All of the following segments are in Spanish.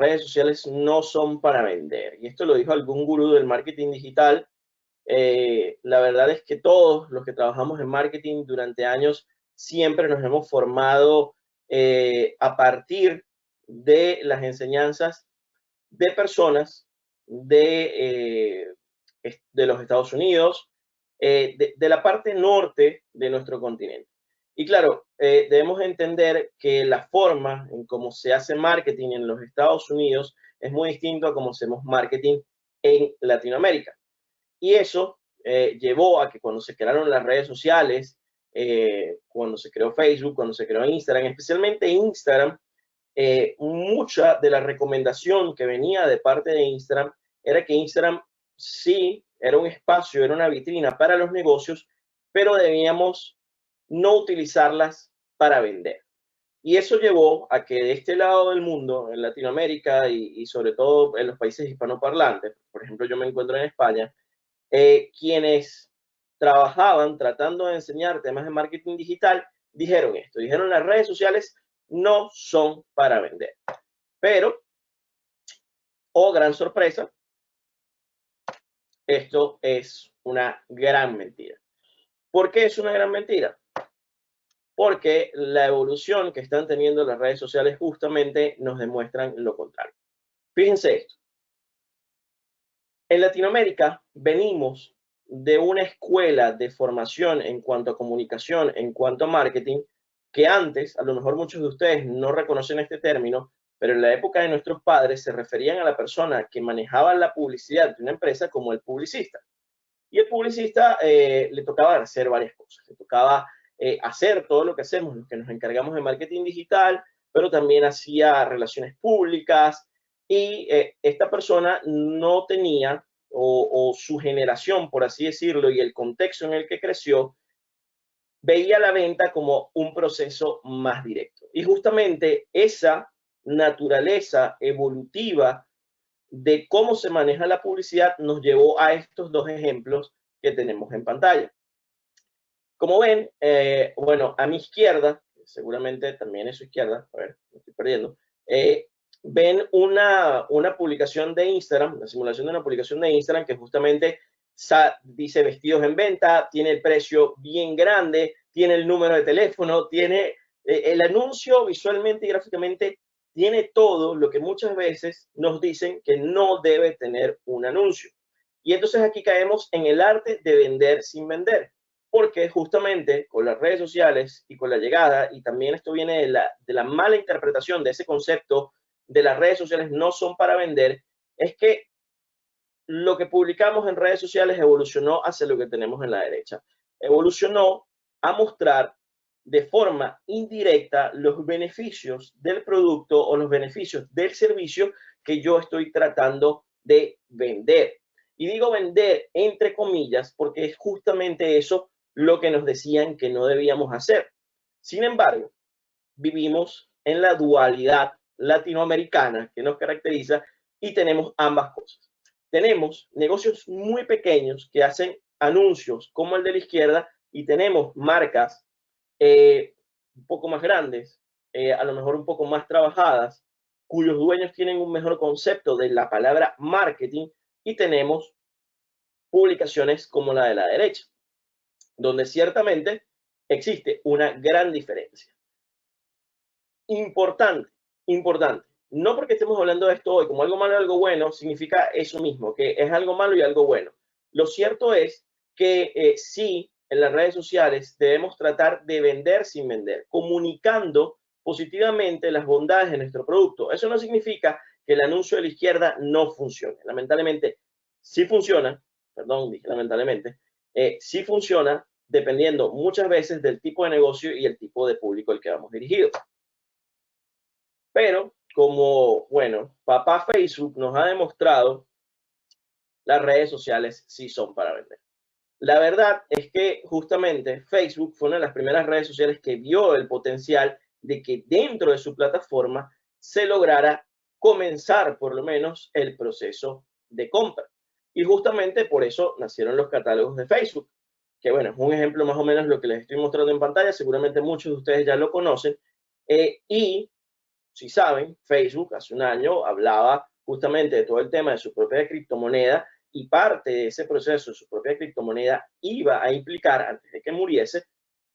redes sociales no son para vender. Y esto lo dijo algún gurú del marketing digital. La verdad es que todos los que trabajamos en marketing durante años siempre nos hemos formado a partir de las enseñanzas de personas de los Estados Unidos, de la parte norte de nuestro continente. Y claro, debemos entender que la forma en cómo se hace marketing en los Estados Unidos es muy distinto a cómo hacemos marketing en Latinoamérica. Y eso llevó a que cuando se crearon las redes sociales, cuando se creó Facebook, cuando se creó Instagram, especialmente Instagram, mucha de la recomendación que venía de parte de Instagram era que Instagram sí era un espacio, era una vitrina para los negocios, pero debíamos no utilizarlas para vender. Y eso llevó a que de este lado del mundo, en Latinoamérica y sobre todo en los países hispanoparlantes, por ejemplo, yo me encuentro en España, quienes trabajaban tratando de enseñar temas de marketing digital, dijeron esto, dijeron las redes sociales no son para vender. Pero, oh gran sorpresa, esto es una gran mentira. ¿Por qué es una gran mentira? Porque la evolución que están teniendo las redes sociales justamente nos demuestran lo contrario. Fíjense esto. En Latinoamérica venimos de una escuela de formación en cuanto a comunicación, en cuanto a marketing, que antes, a lo mejor muchos de ustedes no reconocen este término, pero en la época de nuestros padres se referían a la persona que manejaba la publicidad de una empresa como el publicista. Y el publicista le tocaba hacer varias cosas. Le tocaba hacer todo lo que hacemos, los que nos encargamos de marketing digital, pero también hacía relaciones públicas. Y esta persona no tenía, o su generación, por así decirlo, y el contexto en el que creció, veía la venta como un proceso más directo. Y justamente esa naturaleza evolutiva de cómo se maneja la publicidad nos llevó a estos dos ejemplos que tenemos en pantalla. Como ven, bueno, a mi izquierda, seguramente también es su izquierda, a ver, me estoy perdiendo, ven una publicación de Instagram, una simulación de una publicación de Instagram que justamente dice vestidos en venta, tiene el precio bien grande, tiene el número de teléfono, tiene el anuncio visualmente y gráficamente, tiene todo lo que muchas veces nos dicen que no debe tener un anuncio. Y entonces aquí caemos en el arte de vender sin vender, porque justamente con las redes sociales y con la llegada, y también esto viene de la mala interpretación de ese concepto de las redes sociales no son para vender, es que lo que publicamos en redes sociales evolucionó hacia lo que tenemos en la derecha. Evolucionó a mostrar de forma indirecta los beneficios del producto o los beneficios del servicio que yo estoy tratando de vender. Y digo vender entre comillas porque es justamente eso lo que nos decían que no debíamos hacer. Sin embargo, vivimos en la dualidad latinoamericana que nos caracteriza y tenemos ambas cosas. Tenemos negocios muy pequeños que hacen anuncios como el de la izquierda y tenemos marcas un poco más grandes, a lo mejor un poco más trabajadas, cuyos dueños tienen un mejor concepto de la palabra marketing y tenemos publicaciones como la de la derecha, donde ciertamente existe una gran diferencia. Importante, importante. No porque estemos hablando de esto hoy como algo malo y algo bueno, significa eso mismo, que es algo malo y algo bueno. Lo cierto es que sí, en las redes sociales debemos tratar de vender sin vender, comunicando positivamente las bondades de nuestro producto. Eso no significa que el anuncio de la izquierda no funcione. Lamentablemente, sí funciona, perdón, dije lamentablemente, sí funciona dependiendo muchas veces del tipo de negocio y el tipo de público al que vamos dirigidos. Pero como, bueno, papá Facebook nos ha demostrado, las redes sociales sí son para vender. La verdad es que justamente Facebook fue una de las primeras redes sociales que vio el potencial de que dentro de su plataforma se lograra comenzar por lo menos el proceso de compra. Y justamente por eso nacieron los catálogos de Facebook, que bueno, es un ejemplo más o menos lo que les estoy mostrando en pantalla, seguramente muchos de ustedes ya lo conocen, y si saben, Facebook hace un año hablaba justamente de todo el tema de su propia criptomoneda y parte de ese proceso de su propia criptomoneda iba a implicar, antes de que muriese,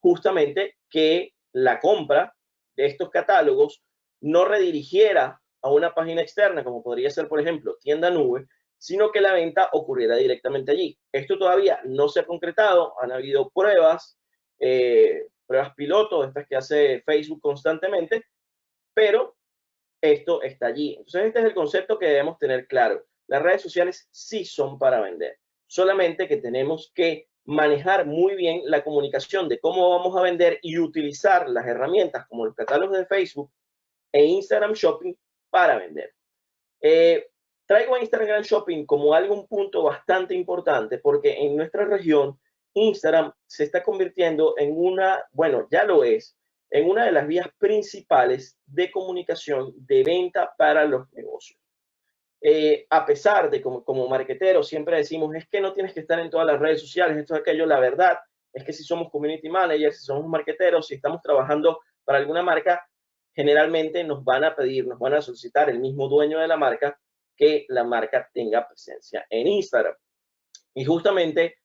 justamente que la compra de estos catálogos no redirigiera a una página externa, como podría ser, por ejemplo, tienda nube, sino que la venta ocurriera directamente allí. Esto todavía no se ha concretado, han habido pruebas, pruebas piloto, estas que hace Facebook constantemente, pero esto está allí. Entonces, este es el concepto que debemos tener claro. Las redes sociales sí son para vender, solamente que tenemos que manejar muy bien la comunicación de cómo vamos a vender y utilizar las herramientas como los catálogos de Facebook e Instagram Shopping para vender. Traigo a Instagram Shopping como un punto bastante importante porque en nuestra región Instagram se está convirtiendo en bueno, ya lo es, en una de las vías principales de comunicación de venta para los negocios. A pesar de como marqueteros siempre decimos, es que no tienes que estar en todas las redes sociales, esto es aquello, la verdad es que si somos community managers, si somos marqueteros, si estamos trabajando para alguna marca, generalmente nos van a pedir, nos van a solicitar el mismo dueño de la marca que la marca tenga presencia en Instagram. Y justamente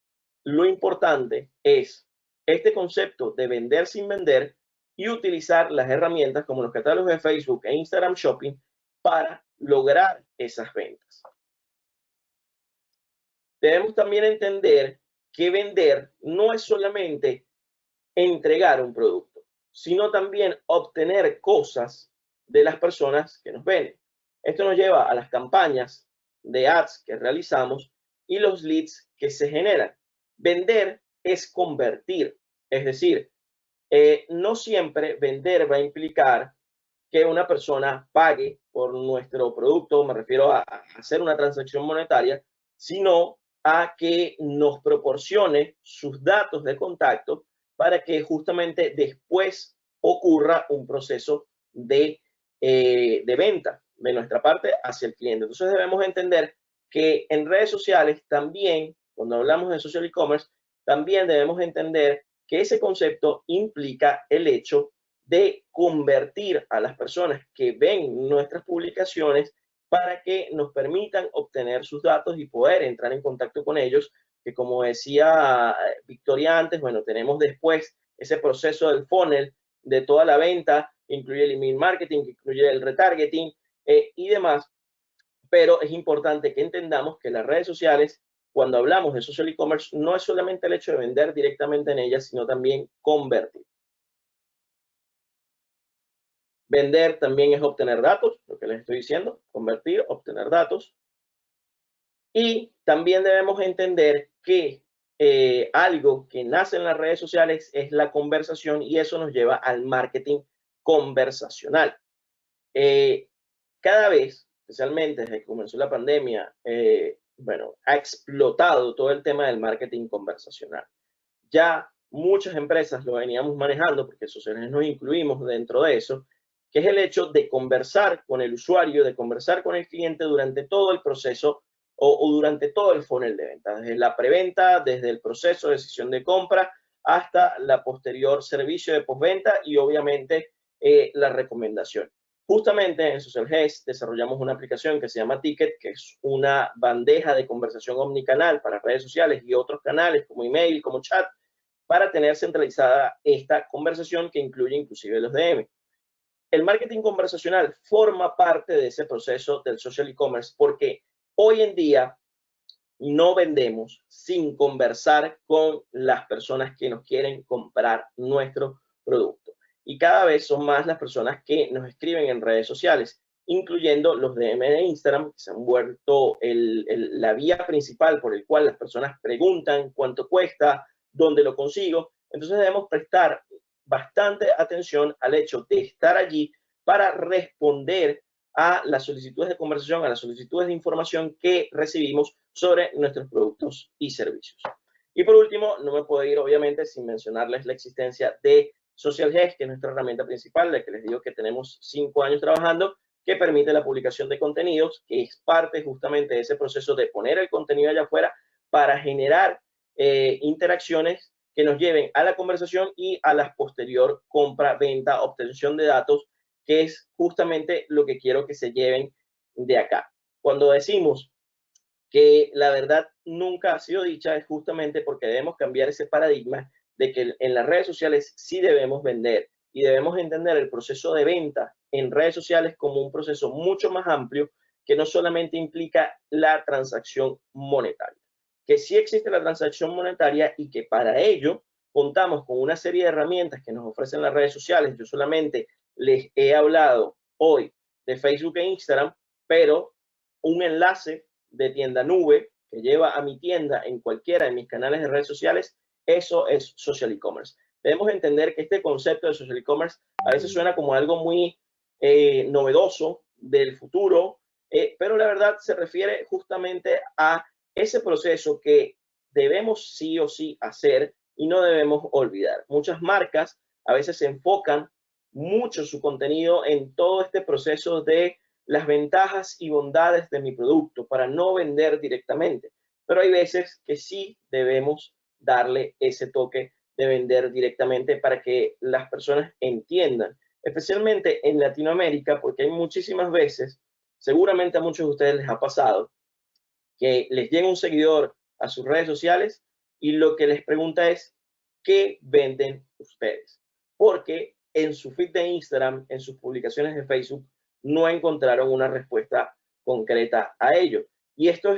lo importante es este concepto de vender sin vender y utilizar las herramientas como los catálogos de Facebook e Instagram Shopping para lograr esas ventas. Debemos también entender que vender no es solamente entregar un producto, sino también obtener cosas de las personas que nos ven. Esto nos lleva a las campañas de ads que realizamos y los leads que se generan. Vender es convertir, es decir, no siempre vender va a implicar que una persona pague por nuestro producto, me refiero a hacer una transacción monetaria, sino a que nos proporcione sus datos de contacto para que justamente después ocurra un proceso de venta de nuestra parte hacia el cliente. Entonces debemos entender que en redes sociales también, cuando hablamos de social e-commerce, también debemos entender que ese concepto implica el hecho de convertir a las personas que ven nuestras publicaciones para que nos permitan obtener sus datos y poder entrar en contacto con ellos, que como decía Victoria antes, bueno, tenemos después ese proceso del funnel de toda la venta, que incluye el email marketing, que incluye el retargeting y demás, pero es importante que entendamos que las redes sociales, cuando hablamos de social e-commerce, no es solamente el hecho de vender directamente en ellas, sino también convertir. Vender también es obtener datos, lo que les estoy diciendo, convertir, obtener datos. Y también debemos entender que algo que nace en las redes sociales es la conversación y eso nos lleva al marketing conversacional. Cada vez, especialmente desde que comenzó la pandemia, bueno, ha explotado todo el tema del marketing conversacional. Ya muchas empresas lo veníamos manejando, porque sociales nos incluimos dentro de eso, que es el hecho de conversar con el usuario, de conversar con el cliente durante todo el proceso o durante todo el funnel de venta, desde la preventa, desde el proceso de decisión de compra hasta la posterior servicio de postventa y obviamente la recomendación. Justamente en Social Gest desarrollamos una aplicación que se llama Ticket, que es una bandeja de conversación omnicanal para redes sociales y otros canales como email, como chat, para tener centralizada esta conversación que incluye inclusive los DM. El marketing conversacional forma parte de ese proceso del social e-commerce porque hoy en día no vendemos sin conversar con las personas que nos quieren comprar nuestro producto. Y cada vez son más las personas que nos escriben en redes sociales, incluyendo los DM de Instagram, que se han vuelto la vía principal por el cual las personas preguntan cuánto cuesta, dónde lo consigo. Entonces debemos prestar bastante atención al hecho de estar allí para responder a las solicitudes de conversación, a las solicitudes de información que recibimos sobre nuestros productos y servicios. Y por último, no me puedo ir obviamente sin mencionarles la existencia de Social Gest, que es nuestra herramienta principal, la que les digo que tenemos 5 años trabajando, que permite la publicación de contenidos, que es parte justamente de ese proceso de poner el contenido allá afuera para generar interacciones que nos lleven a la conversación y a la posterior compra, venta, obtención de datos que es justamente lo que quiero que se lleven de acá. Cuando decimos que la verdad nunca ha sido dicha, es justamente porque debemos cambiar ese paradigma de que en las redes sociales sí debemos vender y debemos entender el proceso de venta en redes sociales como un proceso mucho más amplio que no solamente implica la transacción monetaria, que sí existe la transacción monetaria y que para ello contamos con una serie de herramientas que nos ofrecen las redes sociales. Yo solamente les he hablado hoy de Facebook e Instagram, pero un enlace de tienda nube que lleva a mi tienda en cualquiera de mis canales de redes sociales, eso es social e-commerce. Debemos entender que este concepto de social e-commerce a veces suena como algo muy novedoso del futuro, pero la verdad se refiere justamente a ese proceso que debemos sí o sí hacer y no debemos olvidar. Muchas marcas a veces se enfocan mucho su contenido en todo este proceso de las ventajas y bondades de mi producto para no vender directamente. Pero hay veces que sí debemos darle ese toque de vender directamente para que las personas entiendan, especialmente en Latinoamérica, porque hay muchísimas veces, seguramente a muchos de ustedes les ha pasado, que les llega un seguidor a sus redes sociales y lo que les pregunta es, ¿qué venden ustedes? Porque en su feed de Instagram, en sus publicaciones de Facebook, no encontraron una respuesta concreta a ello. Y esto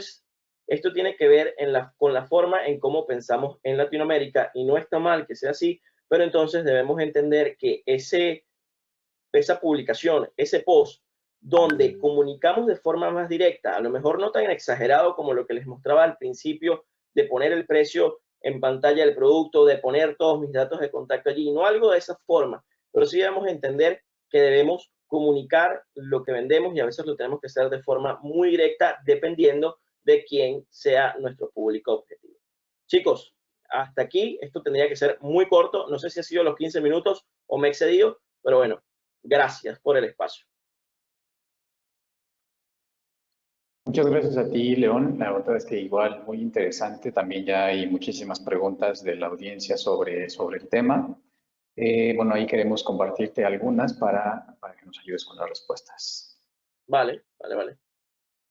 tiene que ver con la forma en cómo pensamos en Latinoamérica y no está mal que sea así, pero entonces debemos entender que esa publicación, ese post, donde comunicamos de forma más directa, a lo mejor no tan exagerado como lo que les mostraba al principio, de poner el precio en pantalla del producto, de poner todos mis datos de contacto allí, no algo de esa forma, pero sí debemos entender que debemos comunicar lo que vendemos y a veces lo tenemos que hacer de forma muy directa dependiendo de quién sea nuestro público objetivo. Chicos, hasta aquí, esto tendría que ser muy corto, no sé si ha sido los 15 minutos o me he excedido, pero bueno, gracias por el espacio. Muchas gracias a ti, León. La verdad es que igual muy interesante. También ya hay muchísimas preguntas de la audiencia sobre el tema. Bueno, ahí queremos compartirte algunas para que nos ayudes con las respuestas. Vale.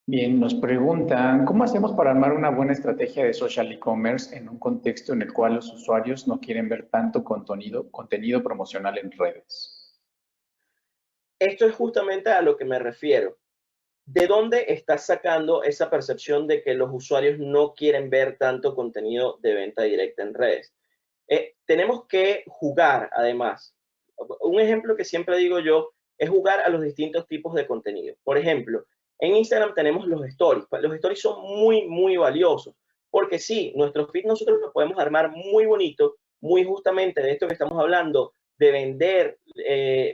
Bien, nos preguntan, ¿cómo hacemos para armar una buena estrategia de social e-commerce en un contexto en el cual los usuarios no quieren ver tanto contenido promocional en redes? Esto es justamente a lo que me refiero. ¿De dónde estás sacando esa percepción de que los usuarios no quieren ver tanto contenido de venta directa en redes? Tenemos que jugar, además. Un ejemplo que siempre digo yo es jugar a los distintos tipos de contenido. Por ejemplo, en Instagram tenemos los stories. Los stories son muy, muy valiosos. Porque sí, nuestro feed nosotros lo podemos armar muy bonito, muy justamente de esto que estamos hablando, de vender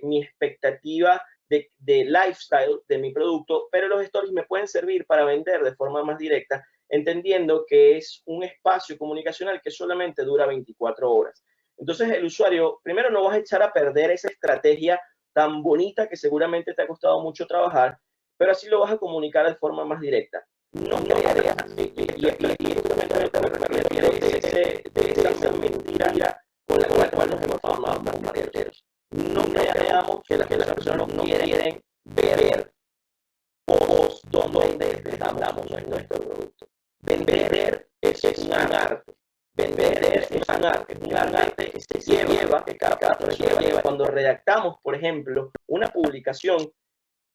mi expectativa de lifestyle de mi producto, pero los stories me pueden servir para vender de forma más directa, entendiendo que es un espacio comunicacional que solamente dura 24 horas. Entonces el usuario, primero no vas a echar a perder esa estrategia tan bonita que seguramente te ha costado mucho trabajar, pero así lo vas a comunicar de forma más directa. No creas, y justamente me refiero de esa mentira con la cual nos hemos formado como marketeros. No creamos que las personas no quieren ver posts donde vendamos nuestro producto. Vender es un arte. Vender es un arte que se lleva, que cada persona lleva. Cuando redactamos, por ejemplo, una publicación,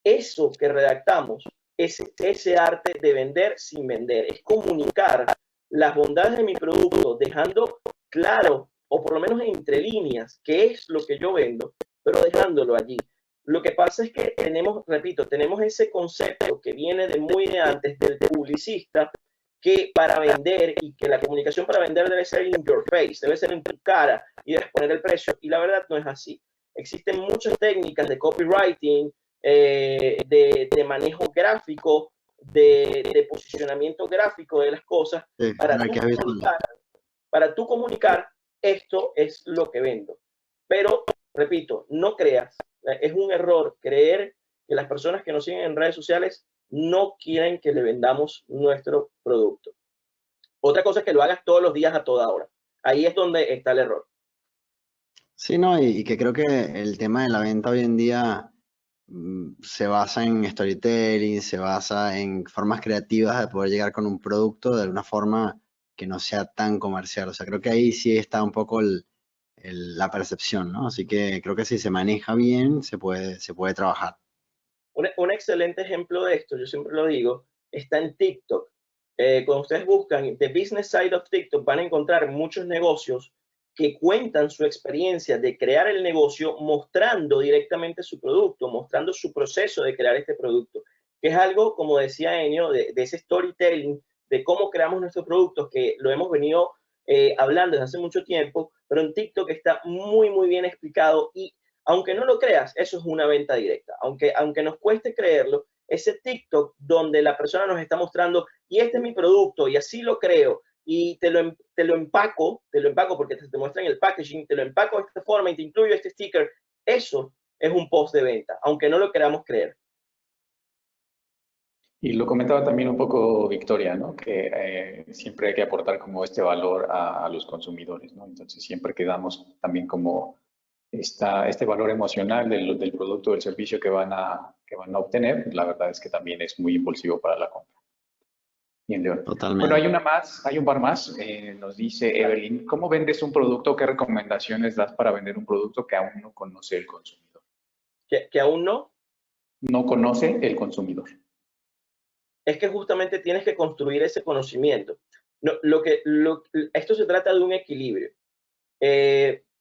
eso que redactamos es ese arte de vender sin vender. Es comunicar las bondades de mi producto, dejando claro, o por lo menos entre líneas, qué es lo que yo vendo, pero dejándolo allí. Lo que pasa es que tenemos ese concepto que viene de muy de antes del publicista, que para vender y que la comunicación para vender debe ser in your face, debe ser en tu cara y debes poner el precio. Y la verdad no es así. Existen muchas técnicas de copywriting, de manejo gráfico, de posicionamiento gráfico de las cosas, para tú comunicar, esto es lo que vendo. Pero, repito, no creas, es un error creer que las personas que nos siguen en redes sociales no quieren que le vendamos nuestro producto. Otra cosa es que lo hagas todos los días a toda hora. Ahí es donde está el error. Sí, no, y que creo que el tema de la venta hoy en día se basa en storytelling, se basa en formas creativas de poder llegar con un producto de una forma que no sea tan comercial. O sea, creo que ahí sí está un poco la percepción, ¿no? Así que creo que si se maneja bien, se puede trabajar. Un excelente ejemplo de esto, yo siempre lo digo, está en TikTok. Cuando ustedes buscan The Business Side of TikTok, van a encontrar muchos negocios que cuentan su experiencia de crear el negocio mostrando directamente su producto, mostrando su proceso de crear este producto, que es algo, como decía Enio, de ese storytelling, de cómo creamos nuestros productos, que lo hemos venido hablando desde hace mucho tiempo, pero en TikTok está muy, muy bien explicado y aunque no lo creas, eso es una venta directa. Aunque nos cueste creerlo, ese TikTok donde la persona nos está mostrando, y este es mi producto, y así lo creo, y te lo empaco porque te muestran el packaging, te lo empaco de esta forma y te incluyo este sticker, eso es un post de venta, aunque no lo queramos creer. Y lo comentaba también un poco Victoria, ¿no? Que siempre hay que aportar como este valor a los consumidores, ¿no? Entonces siempre que damos también como este valor emocional del producto o del servicio que van a obtener, la verdad es que también es muy impulsivo para la compra. Bien, León. Bueno, Totalmente. hay un par más. Nos dice Evelyn, ¿cómo vendes un producto? ¿Qué recomendaciones das para vender un producto que aún no conoce el consumidor? Que aún no, No conoce el consumidor. es que justamente tienes que construir ese conocimiento. No, esto se trata de un equilibrio.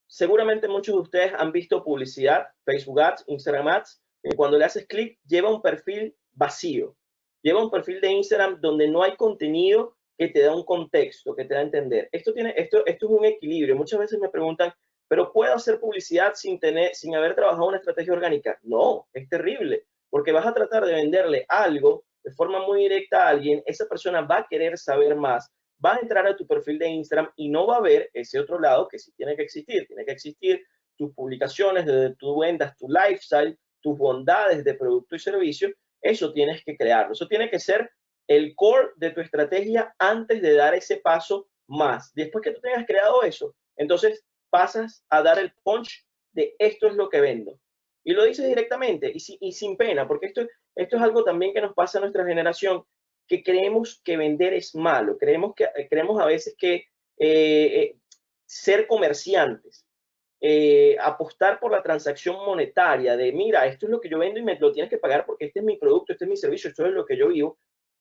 Seguramente muchos de ustedes han visto publicidad, Facebook Ads, Instagram Ads, que cuando le haces clic lleva un perfil vacío, lleva un perfil de Instagram donde no hay contenido que te da un contexto, que te da a entender. Esto es un equilibrio. Muchas veces me preguntan, ¿pero puedo hacer publicidad sin haber trabajado una estrategia orgánica? No, es terrible, porque vas a tratar de venderle algo de forma muy directa a alguien, esa persona va a querer saber más, va a entrar a tu perfil de Instagram y no va a ver ese otro lado que sí tiene que existir tus publicaciones, donde tú vendas tu lifestyle, tus bondades de producto y servicio, eso tienes que crearlo, eso tiene que ser el core de tu estrategia antes de dar ese paso más. Después que tú tengas creado eso, entonces pasas a dar el punch de esto es lo que vendo. Y lo dices directamente y sin pena, porque esto es algo también que nos pasa a nuestra generación, que creemos que vender es malo, creemos a veces que ser comerciantes, apostar por la transacción monetaria, de mira, esto es lo que yo vendo y me lo tienes que pagar porque este es mi producto, este es mi servicio, esto es lo que yo vivo,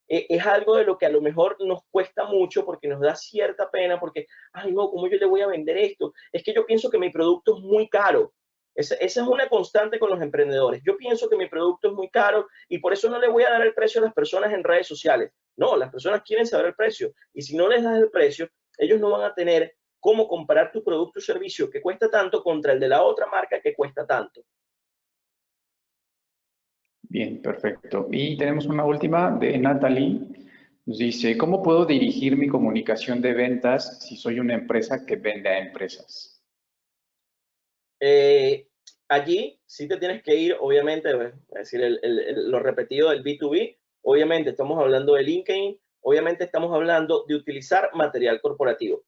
es algo de lo que a lo mejor nos cuesta mucho porque nos da cierta pena, porque, ay no, ¿cómo yo le voy a vender esto? Es que yo pienso que mi producto es muy caro. Esa es una constante con los emprendedores. Yo pienso que mi producto es muy caro y por eso no le voy a dar el precio a las personas en redes sociales. No, las personas quieren saber el precio y si no les das el precio, ellos no van a tener cómo comparar tu producto o servicio que cuesta tanto contra el de la otra marca que cuesta tanto. Bien, perfecto. Y tenemos una última de Natalie. Nos dice, ¿cómo puedo dirigir mi comunicación de ventas si soy una empresa que vende a empresas? Allí sí te tienes que ir, obviamente, es decir, lo repetido del B2B, obviamente estamos hablando de LinkedIn, obviamente estamos hablando de utilizar material corporativo.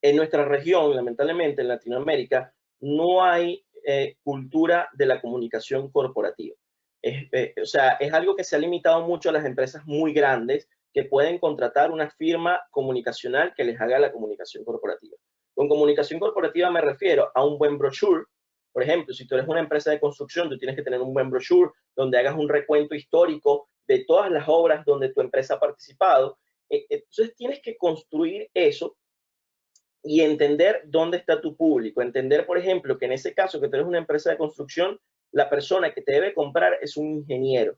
En nuestra región, lamentablemente, en Latinoamérica, no hay cultura de la comunicación corporativa. O sea, es algo que se ha limitado mucho a las empresas muy grandes que pueden contratar una firma comunicacional que les haga la comunicación corporativa. Con comunicación corporativa me refiero a un buen brochure. Por ejemplo, si tú eres una empresa de construcción, tú tienes que tener un buen brochure donde hagas un recuento histórico de todas las obras donde tu empresa ha participado. Entonces tienes que construir eso y entender dónde está tu público. Entender, por ejemplo, que en ese caso que tú eres una empresa de construcción, la persona que te debe comprar es un ingeniero.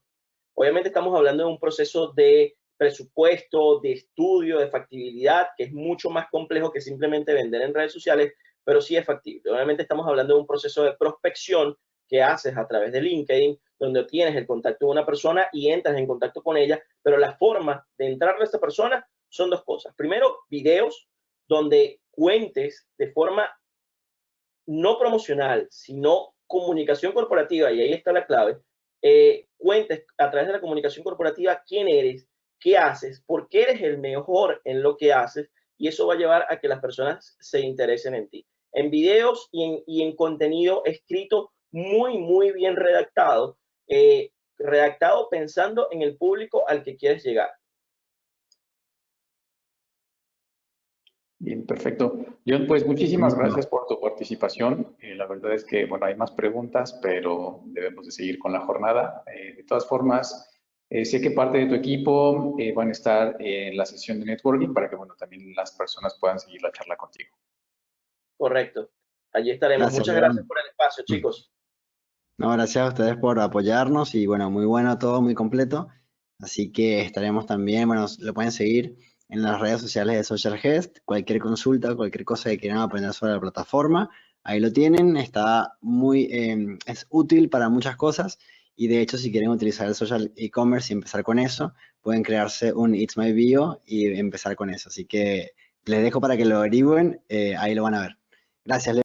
Obviamente estamos hablando de un proceso de presupuesto, de estudio, de factibilidad, que es mucho más complejo que simplemente vender en redes sociales, pero sí es factible. Obviamente estamos hablando de un proceso de prospección que haces a través de LinkedIn, donde tienes el contacto de una persona y entras en contacto con ella, pero la forma de entrar a esa persona son dos cosas. Primero, videos donde cuentes de forma no promocional, sino comunicación corporativa, y ahí está la clave, cuentes a través de la comunicación corporativa quién eres, qué haces, por qué eres el mejor en lo que haces, y eso va a llevar a que las personas se interesen en ti. En videos y en contenido escrito muy, muy bien redactado, redactado pensando en el público al que quieres llegar. Bien, perfecto. John, pues muchísimas gracias por tu participación. La verdad es que, bueno, hay más preguntas, pero debemos de seguir con la jornada. De todas formas, sé que parte de tu equipo van a estar en la sesión de networking para que, bueno, también las personas puedan seguir la charla contigo. Correcto. Allí estaremos. Gracias, Muchas gracias León. por el espacio, chicos. No, gracias a ustedes por apoyarnos y bueno, muy bueno todo, muy completo. Así que estaremos también, bueno, lo pueden seguir en las redes sociales de Social Guest. Cualquier consulta, cualquier cosa que quieran aprender sobre la plataforma, ahí lo tienen. Está muy, es útil para muchas cosas y de hecho si quieren utilizar el social e-commerce y empezar con eso, pueden crearse un It's My Bio y empezar con eso. Así que les dejo para que lo averigüen, ahí lo van a ver. Gracias, Leo.